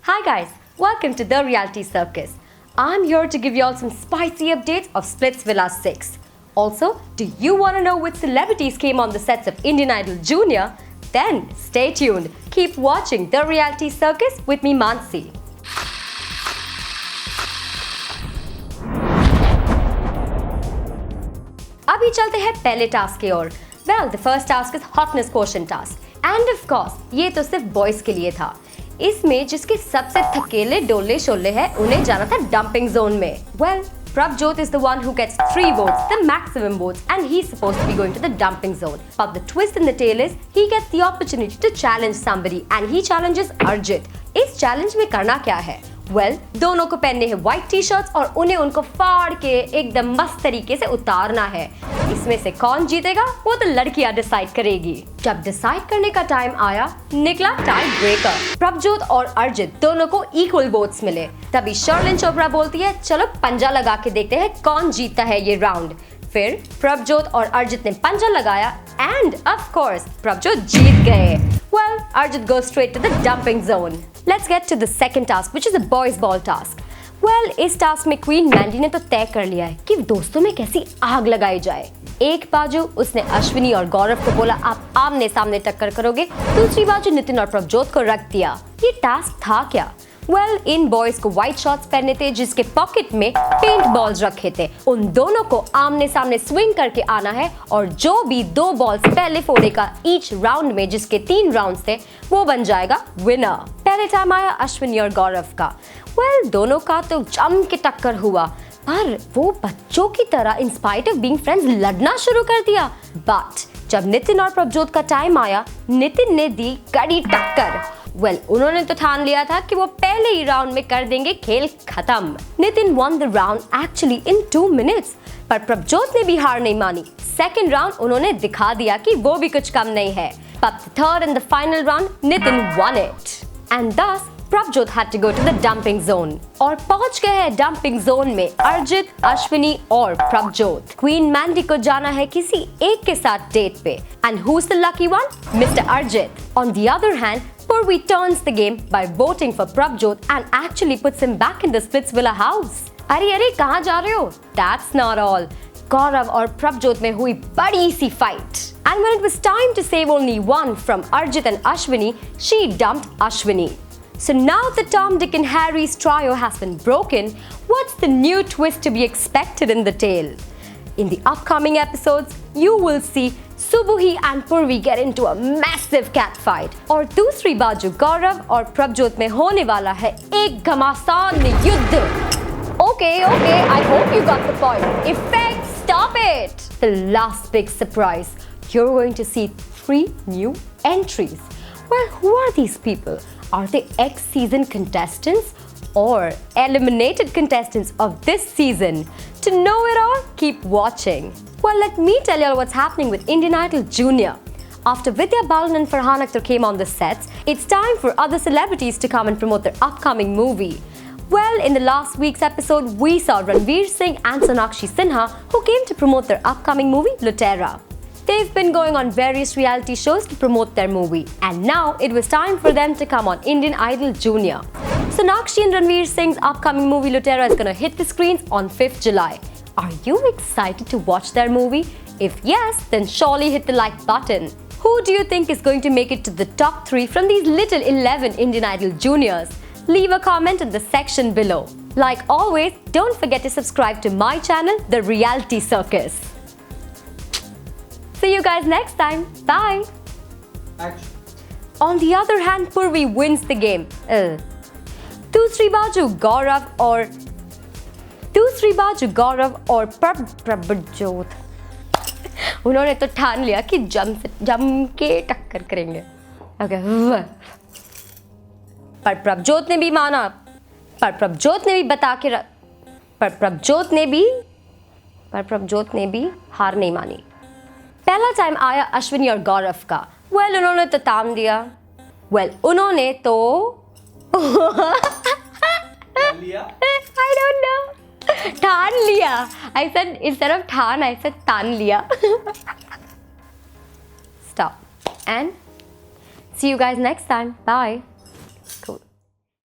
Hi guys, welcome to The Reality Circus. I'm here to give you all some spicy updates of Splitsvilla 6. Also, do you want to know which celebrities came on the sets of Indian Idol Junior? Then stay tuned. Keep watching The Reality Circus with me, Mansi. अभी चलते हैं पहले task की ओर. Well, the first task is hotness quotient task. And of course, ये तो सिर्फ boys के लिए था. इसमें जिसके सबसे थकेले डोले शोले हैं उन्हें जाना था डंपिंग जोन में. Well, Prabjot is the one who gets 3 votes, the maximum votes, and he's supposed to be going to the dumping zone. But the twist in the tale is he gets the opportunity to challenge somebody, and he challenges Arjit. इस challenge में करना क्या है? Well, दोनों को पहनने हैं white T shirts और उन्हें उनको फाड़ के एकदम मस्त तरीके से उतारना है. इसमें से कौन जीतेगा वो तो लड़कियां डिसाइड करेगी. जब डिसाइड करने का टाइम आया निकला टाई ब्रेकर. प्रभजोत और अर्जित दोनों को इक्वल वोट्स मिले. तभी शर्लिन चोपड़ा बोलती है चलो पंजा लगा के देखते हैं कौन जीतता है ये राउंड. फिर प्रभजोत और अर्जित ने पंजा लगाया एंड ऑफ कोर्स प्रभजोत जीत गए. Well, Arjit goes straight to the dumping zone. Let's get to the second task, which is a boys ball task. Well, इस टास्क में क्वीन मैंडी ने तो तय कर लिया है कि दोस्तों में कैसी आग लगाई जाए. एक बाजू उसने अश्विनी और गौरव को बोला आप आमने सामने टक्कर करोगे. दूसरी बाजू नितिन और प्रभजोत को रख दिया. ये टास्क था क्या? Well, इन बॉयज को व्हाइट शॉर्ट्स पहने थे जिसके पॉकेट में पेंट बॉल्स रखे थे. उन दोनों को आमने सामने स्विंग करके आना है और जो भी 2 बॉल्स पहले फोड़ेगा ईच राउंड में, जिसके 3 राउंड्स थे, वो बन जाएगा विनर. पहले टाइम आया अश्विनी और गौरव का. Well, दोनों का तो जम के टक्कर हुआ पर वो बच्चों की तरह in spite of being friends लड़ना शुरू कर दिया. बट जब नितिन और प्रभजोत का टाइम आया नितिन ने दी कड़ी टक्कर. Well, उन्होंने तो ठान लिया था कि वो पहले ही राउंड में कर देंगे खेल खत्म. Nitin won the round actually in 2 minutes. पर प्रभजोत ने भी हार नहीं मानी. सेकंड राउंड उन्होंने दिखा दिया कि वो भी कुछ कम नहीं है. But the third and the final round, Nitin won it. And thus, Prabjot had to go to the dumping zone. और पहुंच गए हैं डंपिंग जोन में अर्जित, अश्विनी और प्रभजोत. क्वीन मैंडी को जाना है किसी एक के साथ डेट पे. And who's the lucky one? Mr. Arjit. On the other hand, Purvi turns the game by voting for Prabjot and actually puts him back in the Splitsvilla house. अरे कहाँ जा रहे हो? That's not all. गौरव और प्रभजोत में हुई बड़ी सी fight. And when it was time to save only one from Arjit and Ashwini, she dumped Ashwini. So now the Tom, Dick and Harry's trio has been broken. What's the new twist to be expected in the tale? In the upcoming episodes, you will see Subhuhi and Purvi get into a massive cat fight. और दूसरी बाजू गौरव और प्रभजोत में होने वाला है एक घमासान युद्ध. Okay, I hope you got the point. Effect, stop it! The last big surprise. You're going to see 3 new entries. Well, who are these people? Are they ex-season contestants or eliminated contestants of this season? To know it all, keep watching. Well, let me tell you all what's happening with Indian Idol Junior. After Vidya Balan and Farhan Akhtar came on the sets, it's time for other celebrities to come and promote their upcoming movie. Well, in the last week's episode, we saw Ranveer Singh and Sonakshi Sinha who came to promote their upcoming movie, Lutera. They've been going on various reality shows to promote their movie, and now it was time for them to come on Indian Idol Junior. Sonakshi and Ranveer Singh's upcoming movie Lutera is gonna hit the screens on 5th July. Are you excited to watch their movie? If yes, then surely hit the like button. Who do you think is going to make it to the top 3 from these little 11 Indian Idol Juniors? Leave a comment in the section below. Like always, don't forget to subscribe to my channel, The Reality Circus. See you guys next time. Bye. Action. On the other hand, Purvi wins the game. दूसरी बाजू गौरव और प्रभजोत उन्होंने तो ठान लिया कि जम के टक्कर करेंगे. Okay. पर प्रभजोत ने भी माना. पर प्रभजोत ने भी हार नहीं मानी. पहला टाइम आया अश्विनी और गौरव का. Well, उन्होंने तो ताम दिया. उन्होंने तो I don't know. ठान लिया. I said instead of ठान, I said तान लिया. Stop. And see you guys next time. Bye. Cool.